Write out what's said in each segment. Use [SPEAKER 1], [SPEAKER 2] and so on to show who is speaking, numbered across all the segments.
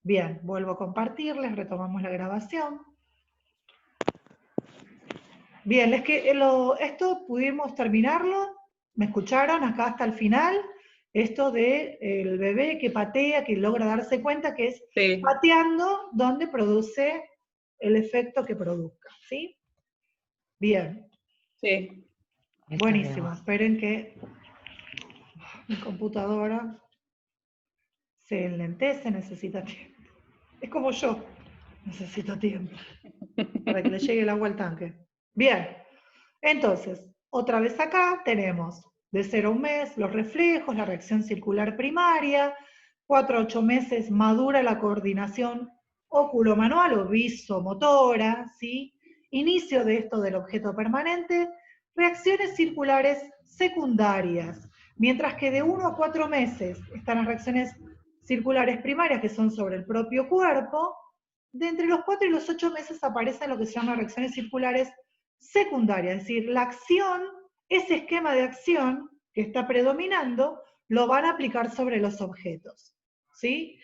[SPEAKER 1] Bien, vuelvo a compartirles, retomamos la grabación. Bien, es que esto pudimos terminarlo, ¿me escucharon acá hasta el final? Esto de el bebé que patea, que logra darse cuenta que es
[SPEAKER 2] Sí,
[SPEAKER 1] pateando donde produce el efecto que produzca, ¿sí? Bien,
[SPEAKER 2] sí.
[SPEAKER 1] buenísimo. Esperen que mi computadora se enlentece, necesita tiempo. Es como yo, necesito tiempo para que le llegue el agua al tanque. Bien, entonces, otra vez acá tenemos de 0 a 1 mes los reflejos, la reacción circular primaria, 4 a 8 meses madura la coordinación óculo-manual o visomotora, ¿sí? Inicio de esto del objeto permanente, reacciones circulares secundarias, mientras que de 1 a 4 meses están las reacciones circulares primarias que son sobre el propio cuerpo, de entre los 4 y los 8 meses aparecen lo que se llama reacciones circulares secundarias, es decir, la acción, ese esquema de acción que está predominando, lo van a aplicar sobre los objetos, ¿sí?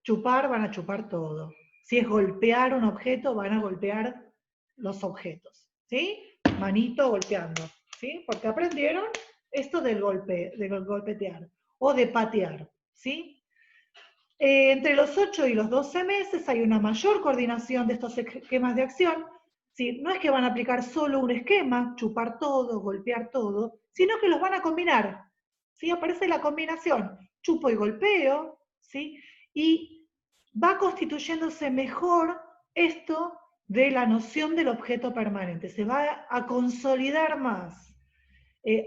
[SPEAKER 1] Chupar, van a chupar todo. Si es golpear un objeto, van a golpear los objetos, ¿sí? Manito golpeando, ¿sí? Porque aprendieron esto del golpe, de golpetear o de patear, ¿sí? Entre los 8 y los 12 meses hay una mayor coordinación de estos esquemas de acción. ¿Sí? No es que van a aplicar solo un esquema, chupar todo, golpear todo, sino que los van a combinar. ¿Sí? Aparece la combinación, chupo y golpeo, ¿sí? Y va constituyéndose mejor esto de la noción del objeto permanente, se va a consolidar más.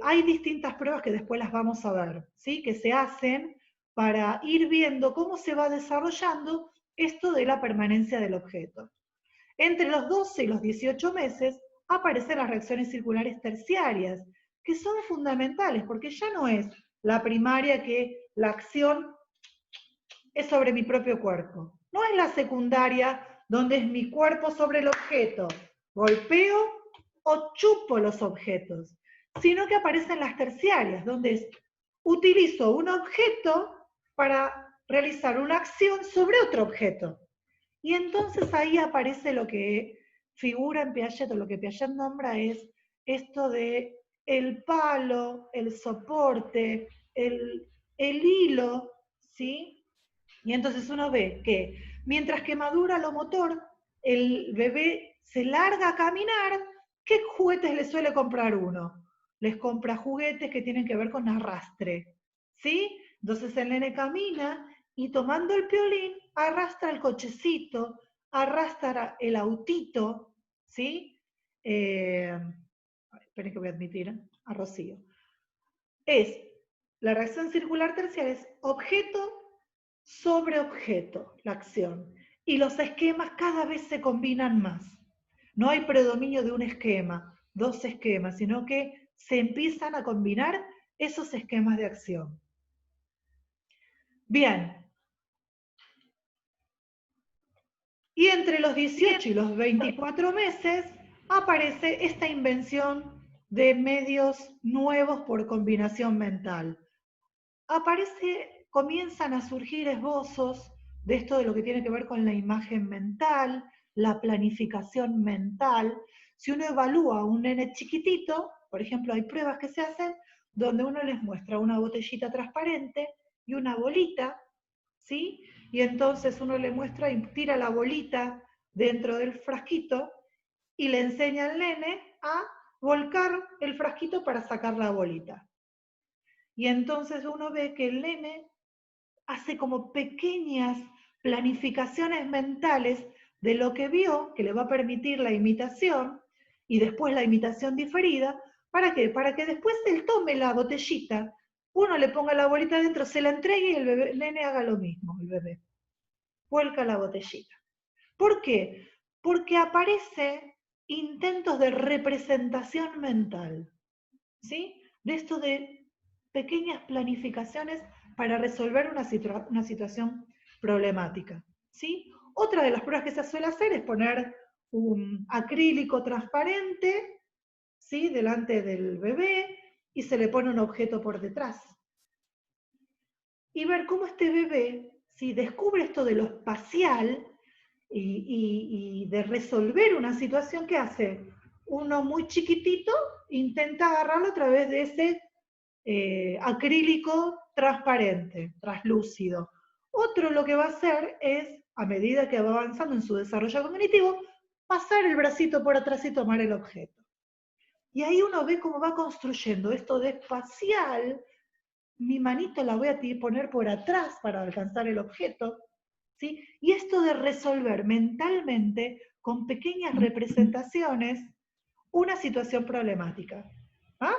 [SPEAKER 1] Hay distintas pruebas que después las vamos a ver, ¿sí? Que se hacen para ir viendo cómo se va desarrollando esto de la permanencia del objeto. Entre los 12 y los 18 meses aparecen las reacciones circulares terciarias, que son fundamentales, porque ya no es la primaria que la acción es sobre mi propio cuerpo. No es la secundaria donde es mi cuerpo sobre el objeto, golpeo o chupo los objetos, sino que aparecen las terciarias, donde es utilizo un objeto para realizar una acción sobre otro objeto. Y entonces ahí aparece lo que figura en Piaget, o lo que Piaget nombra es esto de el palo, el soporte, el hilo, ¿sí? Y entonces uno ve que mientras que madura lo motor, el bebé se larga a caminar, ¿qué juguetes le suele comprar uno? Les compra juguetes que tienen que ver con arrastre, ¿sí? Entonces el nene camina y tomando el piolín arrastra el cochecito, arrastra el autito, ¿sí? Esperen que voy a admitir a Rocío. Es la reacción circular terciaria, es objeto sobre objeto, la acción. Y los esquemas cada vez se combinan más. No hay predominio de un esquema, dos esquemas, sino que se empiezan a combinar esos esquemas de acción. Bien. Y entre los 18 y los 24 meses aparece esta invención de medios nuevos por combinación mental. Comienzan a surgir esbozos de esto de lo que tiene que ver con la imagen mental, la planificación mental. Si uno evalúa a un nene chiquitito, por ejemplo, hay pruebas que se hacen donde uno les muestra una botellita transparente y una bolita, ¿sí? Y entonces uno le muestra y tira la bolita dentro del frasquito y le enseña al nene a volcar el frasquito para sacar la bolita. Y entonces uno ve que el nene hace como pequeñas planificaciones mentales de lo que vio, que le va a permitir la imitación, y después la imitación diferida. ¿Para qué? Para que después él tome la botellita, uno le ponga la bolita dentro, se la entregue y el nene haga lo mismo, el bebé. Vuelca la botellita. ¿Por qué? Porque aparece intentos de representación mental, ¿sí? De esto de pequeñas planificaciones para resolver una situación problemática, ¿sí? Otra de las pruebas que se suele hacer es poner un acrílico transparente, ¿sí? Delante del bebé y se le pone un objeto por detrás. Y ver cómo este bebé ¿sí? Descubre esto de lo espacial y de resolver una situación que hace uno muy chiquitito, intenta agarrarlo a través de ese acrílico transparente, translúcido. Otro lo que va a hacer es, a medida que va avanzando en su desarrollo cognitivo, pasar el bracito por atrás y tomar el objeto. Y ahí uno ve cómo va construyendo esto de espacial. Mi manito la voy a poner por atrás para alcanzar el objeto, ¿sí? Y esto de resolver mentalmente, con pequeñas representaciones, una situación problemática. ¿Ah?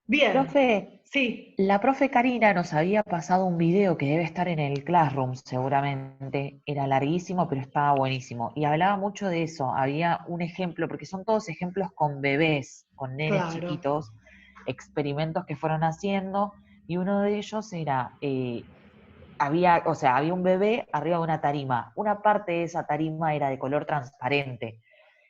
[SPEAKER 1] Bien,
[SPEAKER 2] Profe,
[SPEAKER 1] sí,
[SPEAKER 2] la profe Karina nos había pasado un video que debe estar en el Classroom seguramente. Era larguísimo, pero estaba buenísimo. Y hablaba mucho de eso. Había un ejemplo, porque son todos ejemplos con bebés, con nenes
[SPEAKER 1] claro,
[SPEAKER 2] chiquitos, experimentos que fueron haciendo. Y uno de ellos era, había un bebé arriba de una tarima. Una parte de esa tarima era de color transparente.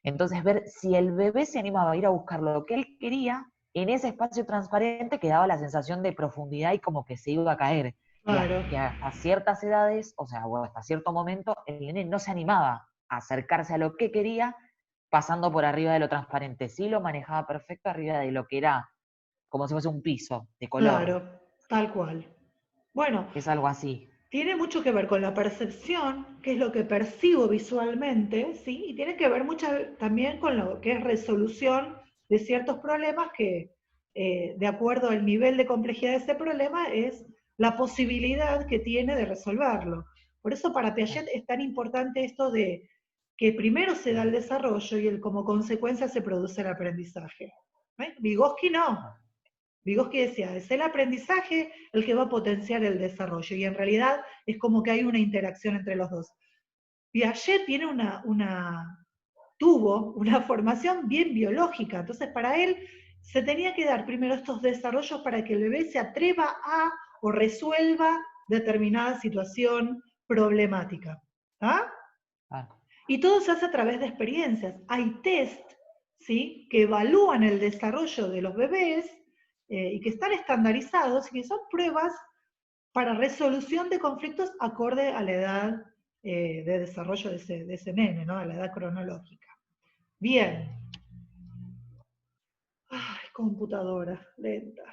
[SPEAKER 2] Entonces, ver si el bebé se animaba a ir a buscar lo que él quería, en ese espacio transparente quedaba la sensación de profundidad y como que se iba a caer.
[SPEAKER 1] claro,
[SPEAKER 2] Y hasta ciertas edades, o sea, bueno, hasta cierto momento, el nene no se animaba a acercarse a lo que quería pasando por arriba de lo transparente. Sí lo manejaba perfecto arriba de lo que era como si fuese un piso de color,
[SPEAKER 1] claro, tal cual. Bueno,
[SPEAKER 2] que es algo así.
[SPEAKER 1] tiene mucho que ver con la percepción, que es lo que percibo visualmente, ¿sí? Y tiene que ver mucho también con lo que es resolución de ciertos problemas que, de acuerdo al nivel de complejidad de ese problema, es la posibilidad que tiene de resolverlo. Por eso para Piaget es tan importante esto de que primero se da el desarrollo y como consecuencia se produce el aprendizaje. Vygotsky no. Vygotsky decía, es el aprendizaje el que va a potenciar el desarrollo, y en realidad es como que hay una interacción entre los dos. Piaget tiene tuvo una formación bien biológica, entonces para él se tenía que dar primero estos desarrollos para que el bebé se atreva a o resuelva determinada situación problemática. ¿Ah?
[SPEAKER 2] Ah,
[SPEAKER 1] Y todo se hace a través de experiencias. Hay test, ¿sí?, que evalúan el desarrollo de los bebés y que están estandarizados y que son pruebas para resolución de conflictos acorde a la edad de desarrollo de ese nene, ¿no?, a la edad cronológica. Bien. Ay, computadora, lenta.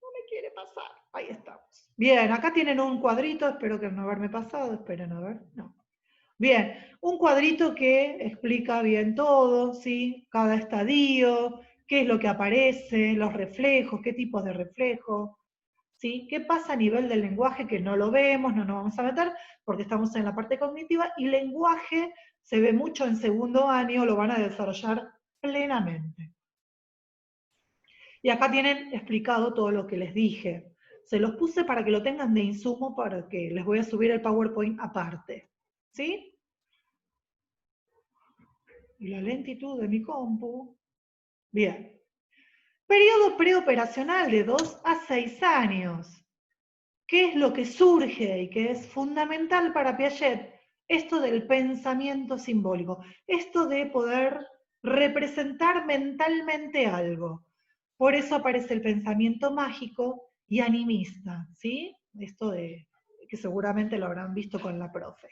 [SPEAKER 1] No me quiere pasar. Ahí estamos. Bien, acá tienen un cuadrito, espero que no haberme pasado, esperen a ver. No. Bien, un cuadrito que explica bien todo, ¿sí? Cada estadio, qué es lo que aparece, los reflejos, qué tipos de reflejos, ¿sí? ¿Qué pasa a nivel del lenguaje que no lo vemos, no nos vamos a meter porque estamos en la parte cognitiva, y lenguaje se ve mucho en segundo año, lo van a desarrollar plenamente. Y acá tienen explicado todo lo que les dije. Se los puse para que lo tengan de insumo, para que les voy a subir el PowerPoint aparte, ¿sí? Y la lentitud de mi compu. Bien. Periodo preoperacional de 2 a 6 años. ¿Qué es lo que surge y que es fundamental para Piaget? Esto del pensamiento simbólico, esto de poder representar mentalmente algo. Por eso aparece el pensamiento mágico y animista, ¿sí? Esto de que seguramente lo habrán visto con la profe.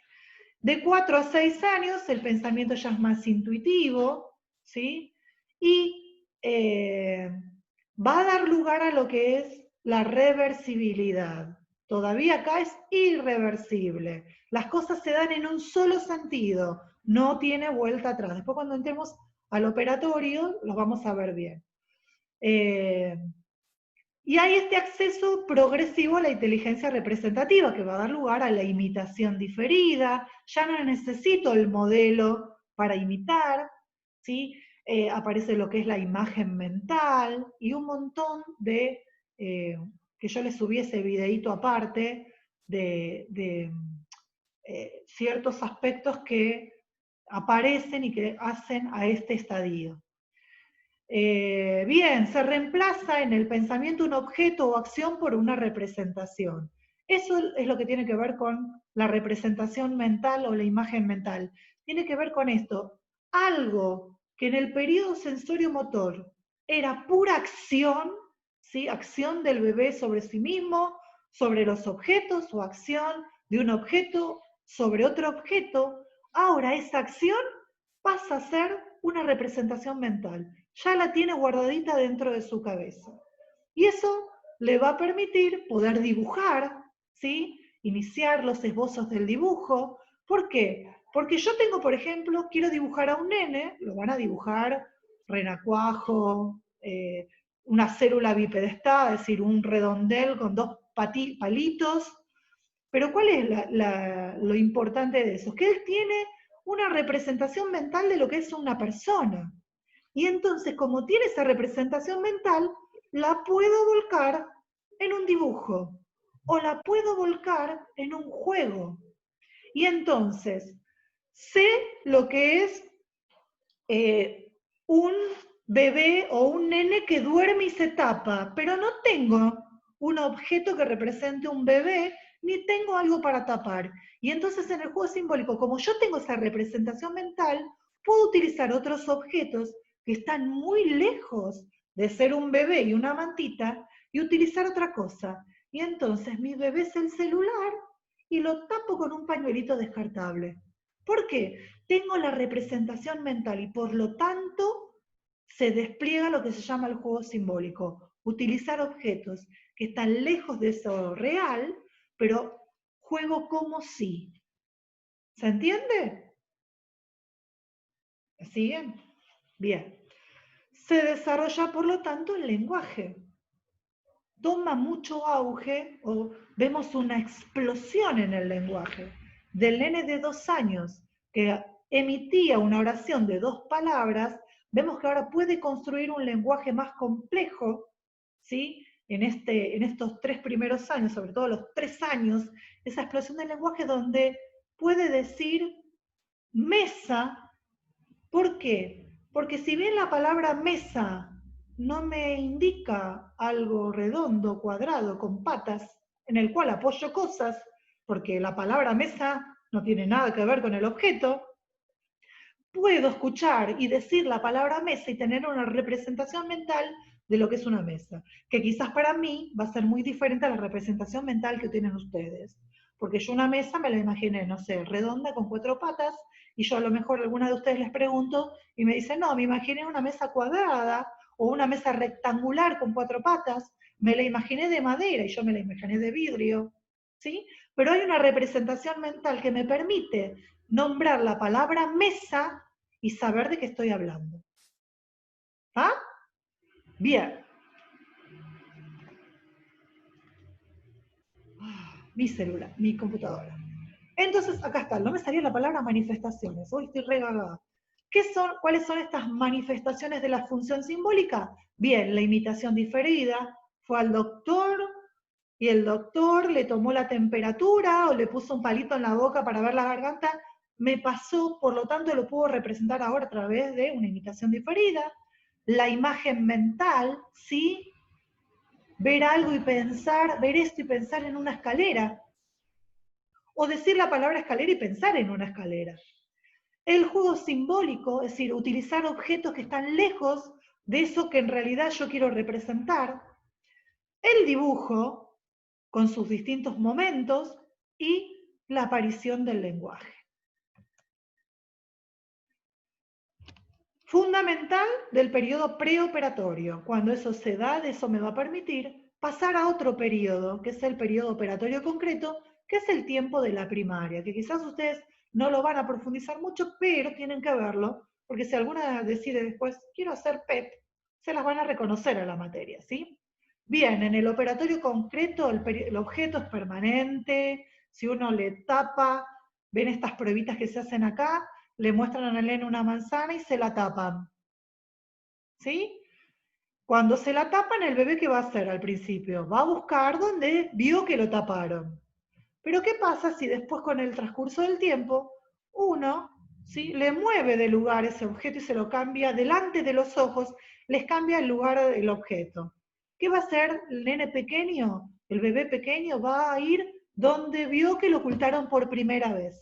[SPEAKER 1] De 4 a 6 años el pensamiento ya es más intuitivo, ¿sí? Y va a dar lugar a lo que es la reversibilidad. Todavía acá es irreversible. Las cosas se dan en un solo sentido, no tiene vuelta atrás. Después cuando entremos al operatorio los vamos a ver bien. Y hay este acceso progresivo a la inteligencia representativa que va a dar lugar a la imitación diferida. Ya no necesito el modelo para imitar, ¿sí? Aparece lo que es la imagen mental y un montón de, que yo les subí ese videíto aparte, de ciertos aspectos que aparecen y que hacen a este estadio. Bien, se reemplaza en el pensamiento un objeto o acción por una representación. Eso es lo que tiene que ver con la representación mental o la imagen mental. Tiene que ver con esto. Algo que en el periodo sensorio-motor era pura acción, ¿sí? Acción del bebé sobre sí mismo, sobre los objetos o acción de un objeto sobre otro objeto, ahora esa acción pasa a ser una representación mental. Ya la tiene guardadita dentro de su cabeza. Y eso le va a permitir poder dibujar, ¿sí? Iniciar los esbozos del dibujo. ¿Por qué? Porque yo tengo, por ejemplo, quiero dibujar a un nene, lo van a dibujar renacuajo, una célula bipedestada, es decir, un redondel con dos palitos. Pero ¿cuál es lo importante de eso? Es que él tiene una representación mental de lo que es una persona. Y entonces, como tiene esa representación mental, la puedo volcar en un dibujo o la puedo volcar en un juego. Y entonces, sé lo que es un bebé o un nene que duerme y se tapa, pero no tengo un objeto que represente un bebé, ni tengo algo para tapar. Y entonces en el juego simbólico, como yo tengo esa representación mental, puedo utilizar otros objetos que están muy lejos de ser un bebé y una mantita, y utilizar otra cosa. Y entonces mi bebé es el celular y lo tapo con un pañuelito descartable. ¿Por qué? Tengo la representación mental y por lo tanto se despliega lo que se llama el juego simbólico. Utilizar objetos que están lejos de eso real, pero juego como si. ¿Se entiende? ¿Siguen? Bien. Se desarrolla, por lo tanto, el lenguaje. Toma mucho auge, o vemos una explosión en el lenguaje, del nene de 2 años que emitía una oración de 2 palabras, vemos que ahora puede construir un lenguaje más complejo, ¿sí? En estos 3 primeros años, sobre todo los 3 años, esa explosión del lenguaje donde puede decir mesa. ¿Por qué? Porque si bien la palabra mesa no me indica algo redondo, cuadrado, con patas, en el cual apoyo cosas, porque la palabra mesa no tiene nada que ver con el objeto, puedo escuchar y decir la palabra mesa y tener una representación mental de lo que es una mesa, que quizás para mí va a ser muy diferente a la representación mental que tienen ustedes. Porque yo una mesa me la imaginé, no sé, redonda con 4 patas, y yo a lo mejor a alguna de ustedes les pregunto y me dicen, no, me imaginé una mesa cuadrada o una mesa rectangular con 4 patas, me la imaginé de madera y yo me la imaginé de vidrio, ¿sí? Pero hay una representación mental que me permite nombrar la palabra mesa y saber de qué estoy hablando. ¿Ah? Bien. Mi celular, mi computadora. Entonces, acá está, no me salía la palabra manifestaciones, hoy estoy regada. ¿Cuáles son estas manifestaciones de la función simbólica? Bien, la imitación diferida, fue al doctor y el doctor le tomó la temperatura o le puso un palito en la boca para ver la garganta, me pasó, por lo tanto lo puedo representar ahora a través de una imitación diferida. La imagen mental, ¿sí? Ver algo y pensar, ver esto y pensar en una escalera. O decir la palabra escalera y pensar en una escalera. El juego simbólico, es decir, utilizar objetos que están lejos de eso que en realidad yo quiero representar. El dibujo, con sus distintos momentos, y la aparición del lenguaje. Fundamental del periodo preoperatorio. Cuando eso se da, eso me va a permitir pasar a otro periodo, que es el periodo operatorio concreto, que es el tiempo de la primaria, que quizás ustedes no lo van a profundizar mucho, pero tienen que verlo, porque si alguna decide después, quiero hacer PEP, se las van a reconocer a la materia, ¿sí? Bien, en el operatorio concreto el objeto es permanente, si uno le tapa, ven estas pruebitas que se hacen acá, le muestran al nene una manzana y se la tapan. ¿Sí? Cuando se la tapan, el bebé, ¿qué va a hacer al principio? Va a buscar donde vio que lo taparon. Pero ¿qué pasa si después, con el transcurso del tiempo, uno, ¿sí?, le mueve de lugar ese objeto y se lo cambia delante de los ojos, les cambia el lugar del objeto? ¿Qué va a hacer el nene pequeño? El bebé pequeño va a ir donde vio que lo ocultaron por primera vez.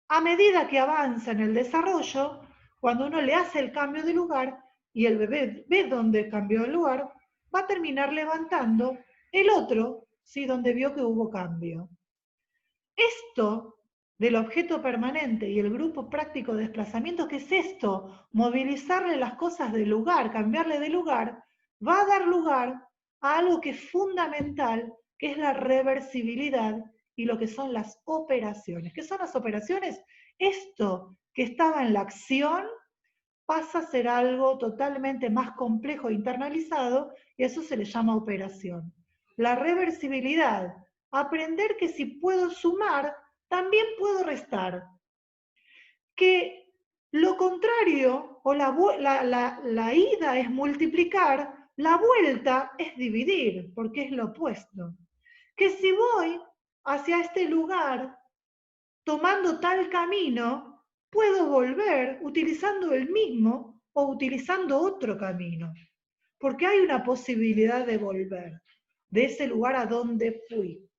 [SPEAKER 1] A medida que avanza en el desarrollo, cuando uno le hace el cambio de lugar y el bebé ve dónde cambió el lugar, va a terminar levantando el otro ¿sí? Donde vio que hubo cambio. Esto del objeto permanente y el grupo práctico de desplazamiento, ¿qué es esto? Movilizarle las cosas del lugar, cambiarle de lugar, va a dar lugar a algo que es fundamental, que es la reversibilidad y lo que son las operaciones. ¿Qué son las operaciones? Esto que estaba en la acción pasa a ser algo totalmente más complejo e internalizado, y eso se le llama operación. La reversibilidad, aprender que si puedo sumar, también puedo restar. Que lo contrario, o la ida es multiplicar, la vuelta es dividir, porque es lo opuesto. Que si voy hacia este lugar tomando tal camino, puedo volver utilizando el mismo o utilizando otro camino, porque hay una posibilidad de volver de ese lugar a donde fui.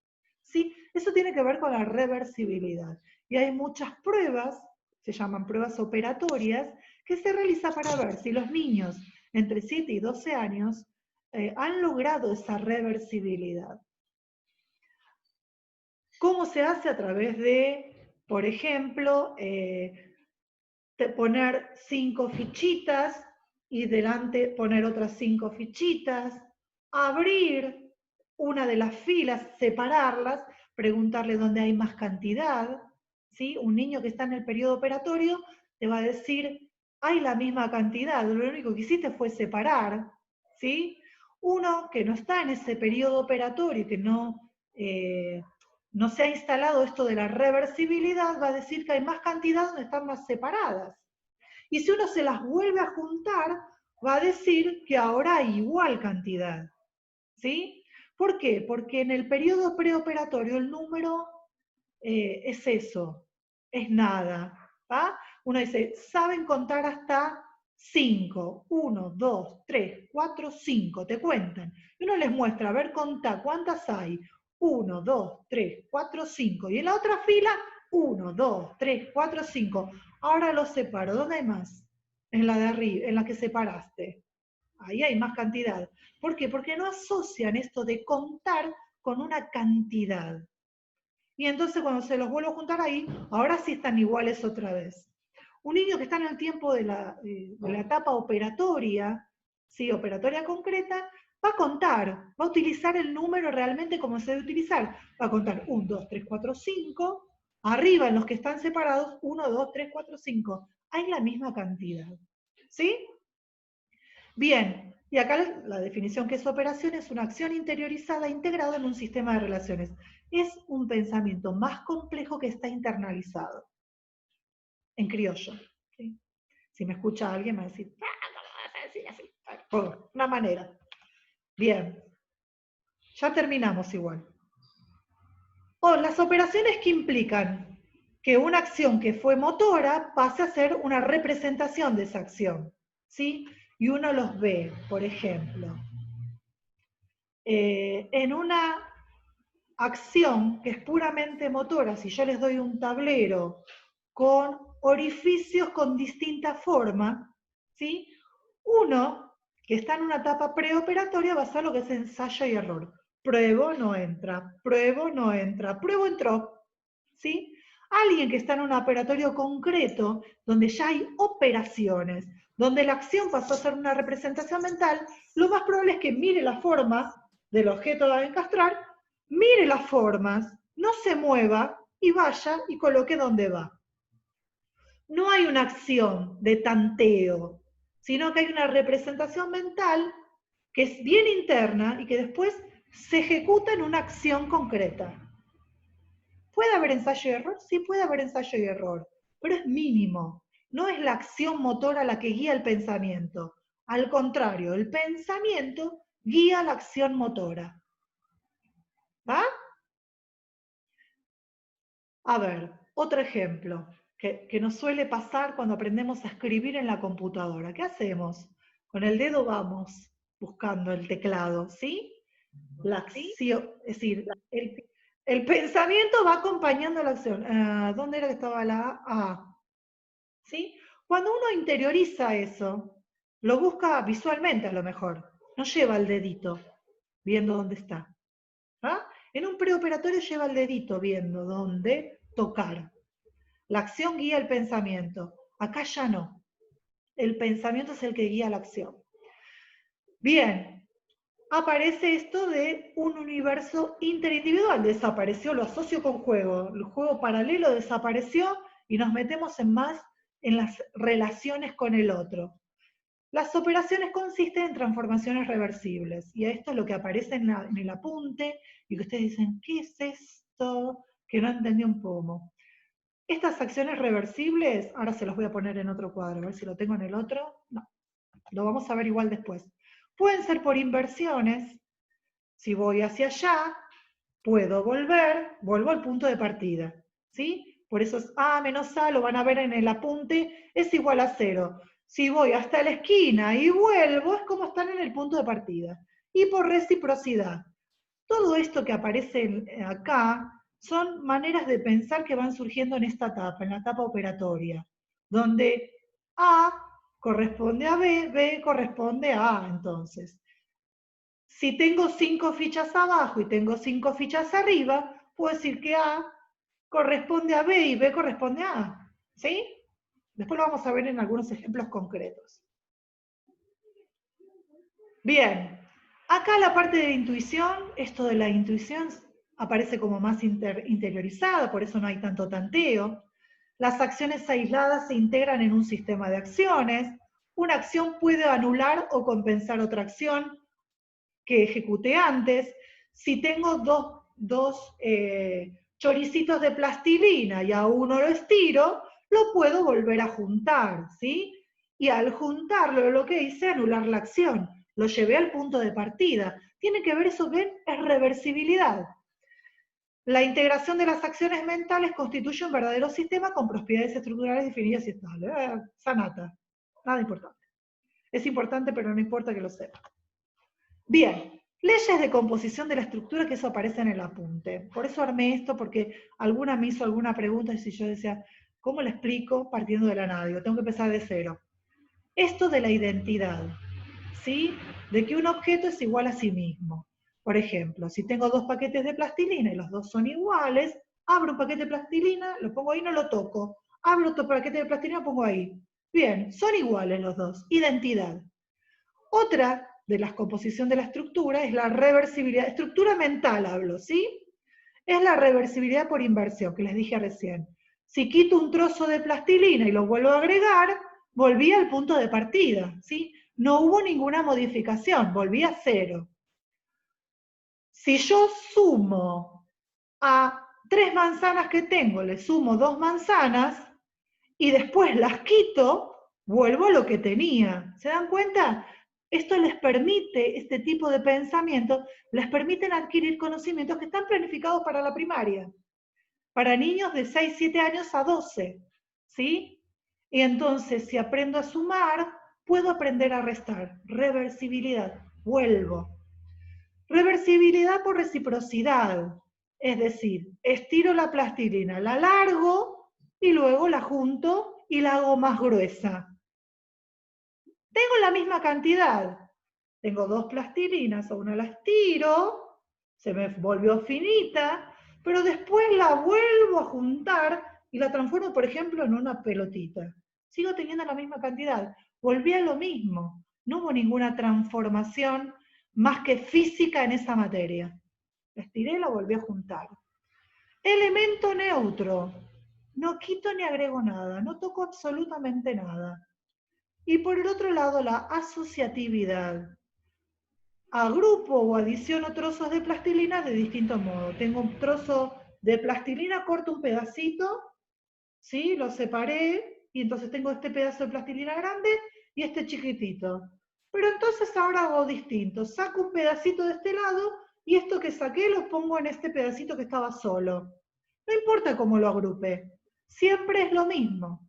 [SPEAKER 1] ¿Sí? Eso tiene que ver con la reversibilidad. Y hay muchas pruebas, se llaman pruebas operatorias, que se realizan para ver si los niños entre 7 y 12 años han logrado esa reversibilidad. ¿Cómo se hace? A través de, por ejemplo, poner 5 fichitas y delante poner otras 5 fichitas, abrir una de las filas, separarlas, preguntarle dónde hay más cantidad, ¿sí? Un niño que está en el periodo operatorio te va a decir, hay la misma cantidad, lo único que hiciste fue separar, ¿sí? Uno que no está en ese periodo operatorio, que no se ha instalado esto de la reversibilidad, va a decir que hay más cantidad donde están más separadas. Y si uno se las vuelve a juntar, va a decir que ahora hay igual cantidad. ¿Sí? ¿Por qué? Porque en el periodo preoperatorio el número es eso, es nada. ¿Va? Uno dice, saben contar hasta 5, 1, 2, 3, 4, 5, te cuentan. Y uno les muestra, a ver, contá, ¿cuántas hay? 1, 2, 3, 4, 5. Y en la otra fila, 1, 2, 3, 4, 5. Ahora los separo. ¿Dónde hay más? En la de arriba, en la que separaste. Ahí hay más cantidad. ¿Por qué? Porque no asocian esto de contar con una cantidad. Y entonces cuando se los vuelvo a juntar ahí, ahora sí están iguales otra vez. Un niño que está en el tiempo de la etapa operatoria, ¿sí? Operatoria concreta, va a contar, va a utilizar el número realmente como se debe utilizar. Va a contar 1, 2, 3, 4, 5. Arriba en los que están separados, 1, 2, 3, 4, 5. Hay la misma cantidad. ¿Sí? Bien, y acá la definición que es operación es una acción interiorizada integrada en un sistema de relaciones. Es un pensamiento más complejo que está internalizado, en criollo. ¿Sí? Si me escucha alguien me va a decir, ¿cómo vas a decir así? Por una manera. Bien, ya terminamos igual. Las operaciones que implican que una acción que fue motora pase a ser una representación de esa acción. ¿Sí? Y uno los ve, por ejemplo, en una acción que es puramente motora, si yo les doy un tablero con orificios con distinta forma, ¿sí? Uno, que está en una etapa preoperatoria, va a ser lo que es ensayo y error. Pruebo, no entra, pruebo, no entra, pruebo, entró. ¿Sí? Alguien que está en un operatorio concreto, donde ya hay operaciones, donde la acción pasó a ser una representación mental, lo más probable es que mire la forma del objeto a encastrar, mire las formas, no se mueva y vaya y coloque donde va. No hay una acción de tanteo, sino que hay una representación mental que es bien interna y que después se ejecuta en una acción concreta. ¿Puede haber ensayo y error? Sí, puede haber ensayo y error, pero es mínimo. No es la acción motora la que guía el pensamiento. Al contrario, el pensamiento guía la acción motora. ¿Va? A ver, otro ejemplo que nos suele pasar cuando aprendemos a escribir en la computadora. ¿Qué hacemos? Con el dedo vamos buscando el teclado, ¿sí? La acción, es decir, el pensamiento va acompañando la acción. ¿Dónde era que estaba la A? ¿Sí? Cuando uno interioriza eso, lo busca visualmente a lo mejor, no lleva el dedito viendo dónde está. ¿Ah? En un preoperatorio lleva el dedito viendo dónde tocar. La acción guía el pensamiento. Acá ya no. El pensamiento es el que guía la acción. Bien, aparece esto de un universo interindividual. Desapareció, lo asocio con juego. El juego paralelo desapareció y nos metemos en las relaciones con el otro. Las operaciones consisten en transformaciones reversibles, y esto es lo que aparece en el apunte, y que ustedes dicen, ¿qué es esto? Que no entendí un poco. Estas acciones reversibles, ahora se los voy a poner en otro cuadro, a ver si lo tengo en el otro. No, lo vamos a ver igual después. Pueden ser por inversiones. Si voy hacia allá, puedo vuelvo al punto de partida, ¿sí? Por eso es A menos A, lo van a ver en el apunte, es igual a 0. Si voy hasta la esquina y vuelvo, es como están en el punto de partida. Y por reciprocidad. Todo esto que aparece acá son maneras de pensar que van surgiendo en esta etapa, en la etapa operatoria, donde A corresponde a B, B corresponde a A, entonces. Si tengo 5 fichas abajo y tengo 5 fichas arriba, puedo decir que A corresponde a B y B corresponde a A, ¿sí? Después lo vamos a ver en algunos ejemplos concretos. Bien, acá la parte de intuición, esto de la intuición aparece como más interiorizada, por eso no hay tanto tanteo. Las acciones aisladas se integran en un sistema de acciones. Una acción puede anular o compensar otra acción que ejecuté antes. Si tengo dos choricitos de plastilina y a uno lo estiro, lo puedo volver a juntar, ¿sí? Y al juntarlo, lo que hice, anular la acción. Lo llevé al punto de partida. Tiene que ver eso, ¿ven? Es reversibilidad. La integración de las acciones mentales constituye un verdadero sistema con propiedades estructurales definidas y estables. Sanata. Nada importante. Es importante, pero no importa que lo sepa. Bien, leyes de composición de la estructura, que eso aparece en el apunte. Por eso armé esto, porque alguna me hizo alguna pregunta y si yo decía, ¿cómo le explico partiendo de la nada? Digo, tengo que empezar de cero. Esto de la identidad, ¿sí? De que un objeto es igual a sí mismo. Por ejemplo, si tengo 2 paquetes de plastilina y los dos son iguales, abro un paquete de plastilina, lo pongo ahí, no lo toco. Abro otro paquete de plastilina, lo pongo ahí. Bien, son iguales los dos. Identidad. Otra de la composición de la estructura es la reversibilidad. Estructura mental hablo, ¿sí? Es la reversibilidad por inversión, que les dije recién. Si quito un trozo de plastilina y lo vuelvo a agregar, volví al punto de partida, ¿sí? No hubo ninguna modificación, volví a 0. Si yo sumo a 3 manzanas que tengo, le sumo 2 manzanas y después las quito, vuelvo a lo que tenía. ¿Se dan cuenta? Esto les permite, este tipo de pensamiento, les permiten adquirir conocimientos que están planificados para la primaria, para niños de 6, 7 años a 12, ¿sí? Y entonces, si aprendo a sumar, puedo aprender a restar. Reversibilidad, vuelvo. Reversibilidad por reciprocidad, es decir, estiro la plastilina, la largo y luego la junto y la hago más gruesa. Tengo la misma cantidad. Tengo 2 plastilinas, a una la estiro, se me volvió finita, pero después la vuelvo a juntar y la transformo, por ejemplo, en una pelotita. Sigo teniendo la misma cantidad. Volví a lo mismo. No hubo ninguna transformación más que física en esa materia. La estiré y la volví a juntar. Elemento neutro. No quito ni agrego nada, no toco absolutamente nada. Y por el otro lado, la asociatividad. Agrupo o adiciono trozos de plastilina de distintos modos. Tengo un trozo de plastilina, corto un pedacito, ¿sí? Lo separé, y entonces tengo este pedazo de plastilina grande y este chiquitito. Pero entonces ahora hago distinto. Saco un pedacito de este lado y esto que saqué lo pongo en este pedacito que estaba solo. No importa cómo lo agrupe, siempre es lo mismo.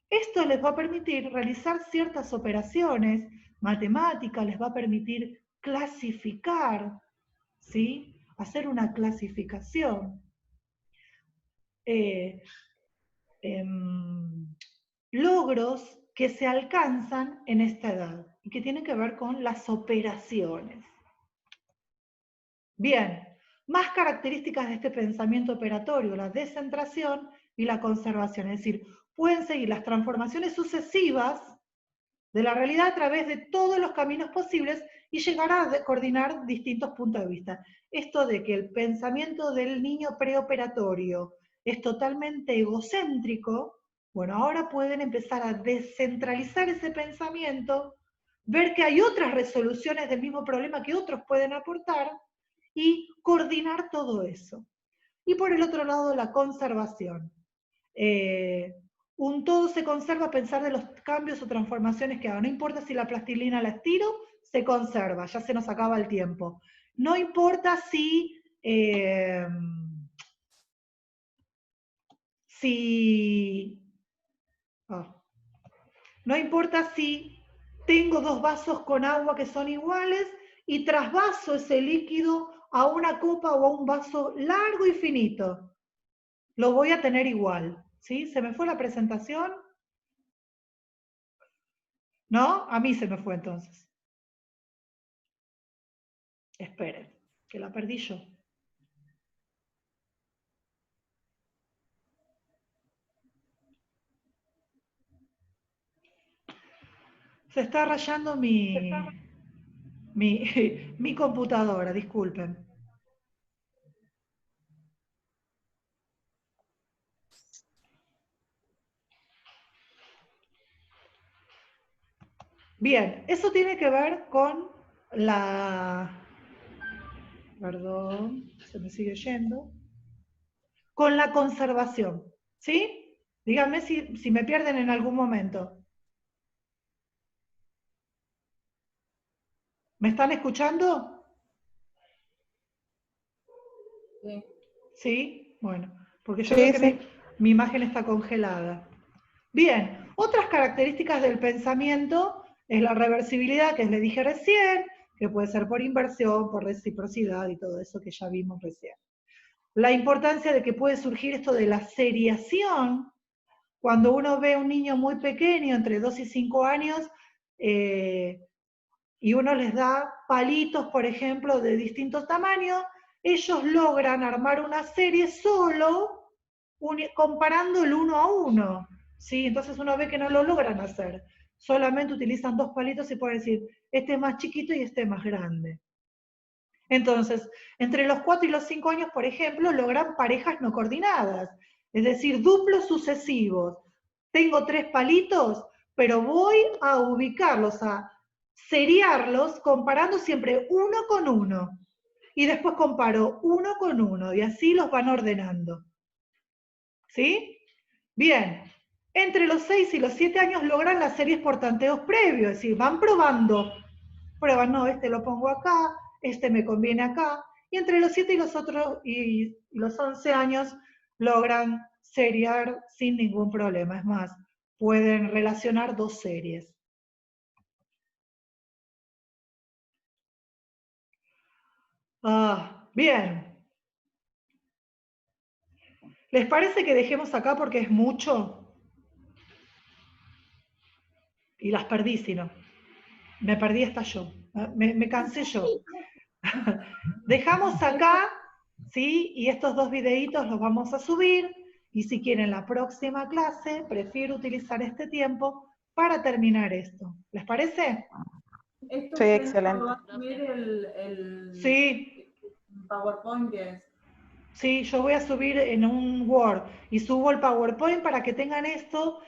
[SPEAKER 1] Esto les va a permitir realizar ciertas operaciones matemáticas, les va a permitir clasificar, ¿sí? Hacer una clasificación. Logros que se alcanzan en esta edad y que tienen que ver con las operaciones. Bien, más características de este pensamiento operatorio, la descentración y la conservación. Es decir, pueden seguir las transformaciones sucesivas de la realidad a través de todos los caminos posibles y llegar a coordinar distintos puntos de vista. Esto de que el pensamiento del niño preoperatorio es totalmente egocéntrico, bueno, ahora pueden empezar a descentralizar ese pensamiento, ver que hay otras resoluciones del mismo problema que otros pueden aportar y coordinar todo eso. Y por el otro lado, la conservación. Un todo se conserva a pesar de los cambios o transformaciones que haga. No importa si la plastilina la estiro, se conserva, ya se nos acaba el tiempo. No importa si no importa si tengo dos vasos con agua que son iguales y trasvaso ese líquido a una copa o a un vaso largo y finito. Lo voy a tener igual. ¿Sí? ¿Se me fue la presentación? ¿No? A mí se me fue entonces. Esperen, que la perdí yo. Se está rayando mi computadora, disculpen. Bien, eso tiene que ver con la... Perdón, se me sigue yendo. Con la conservación, ¿sí? Díganme si me pierden en algún momento. ¿Me están escuchando?
[SPEAKER 3] Sí.
[SPEAKER 1] ¿Sí? Bueno, porque yo veo que mi imagen está congelada. Bien, otras características del pensamiento es la reversibilidad, que les dije recién, que puede ser por inversión, por reciprocidad y todo eso que ya vimos recién. La importancia de que puede surgir esto de la seriación, cuando uno ve a un niño muy pequeño, entre 2 y 5 años, y uno les da palitos, por ejemplo, de distintos tamaños, ellos logran armar una serie solo, comparando el 1 a 1. ¿Sí? Entonces uno ve que no lo logran hacer. Solamente utilizan dos palitos y pueden decir, este es más chiquito y este es más grande. Entonces, entre los 4 y los 5 años, por ejemplo, logran parejas no coordinadas, es decir, duplos sucesivos. Tengo 3 palitos, pero voy a ubicarlos, a seriarlos, comparando siempre uno con uno. Y después comparo uno con uno, y así los van ordenando. ¿Sí? Bien. Entre los 6 y los 7 años logran las series por tanteos previos, es decir, van probando. Prueban, no, este lo pongo acá, este me conviene acá. Y entre los 7 y los 11 años logran seriar sin ningún problema. Es más, pueden relacionar dos series. Bien. ¿Les parece que dejemos acá porque es mucho? Y las perdí, si no. Me perdí hasta yo. Me cansé yo. Dejamos acá, ¿sí? Y estos dos videitos los vamos a subir. Y si quieren la próxima clase, prefiero utilizar este tiempo para terminar esto. ¿Les parece?
[SPEAKER 3] Esto
[SPEAKER 4] Sí, excelente.
[SPEAKER 3] va a subir el
[SPEAKER 1] Sí.
[SPEAKER 3] PowerPoint que es.
[SPEAKER 1] Sí, yo voy a subir en un Word y subo el PowerPoint para que tengan esto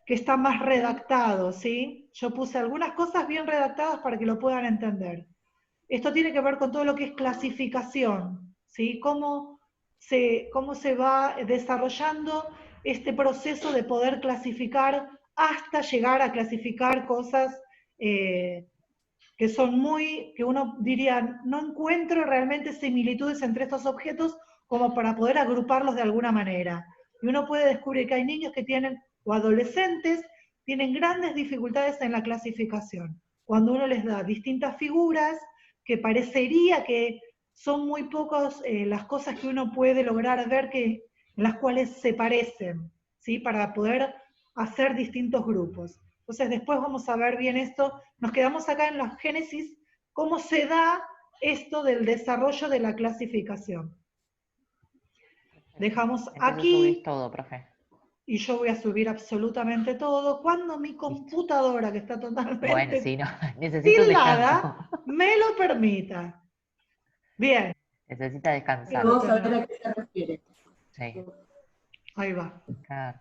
[SPEAKER 1] que está más redactado, ¿sí? Yo puse algunas cosas bien redactadas para que lo puedan entender. Esto tiene que ver con todo lo que es clasificación, ¿sí? Cómo se va desarrollando este proceso de poder clasificar hasta llegar a clasificar cosas que son que uno diría, no encuentro realmente similitudes entre estos objetos como para poder agruparlos de alguna manera. Y uno puede descubrir que hay niños que tienen, o adolescentes, tienen grandes dificultades en la clasificación. Cuando uno les da distintas figuras, que parecería que son muy pocas las cosas que uno puede lograr ver en las cuales se parecen, ¿sí? Para poder hacer distintos grupos. Entonces después vamos a ver bien esto, nos quedamos acá en la génesis, cómo se da esto del desarrollo de la clasificación. Dejamos
[SPEAKER 2] Entonces
[SPEAKER 1] aquí
[SPEAKER 2] subís todo, profe.
[SPEAKER 1] y yo voy a subir absolutamente todo. Cuando mi computadora, que está
[SPEAKER 2] Bueno,
[SPEAKER 1] totalmente
[SPEAKER 2] sí, no, necesito un
[SPEAKER 1] tildada,
[SPEAKER 2] descanso.
[SPEAKER 1] me lo permita. Bien,
[SPEAKER 2] Necesita
[SPEAKER 3] Que
[SPEAKER 2] descansar.
[SPEAKER 3] vos sabés a qué se refiere.
[SPEAKER 2] Sí,
[SPEAKER 1] ahí va.
[SPEAKER 2] claro.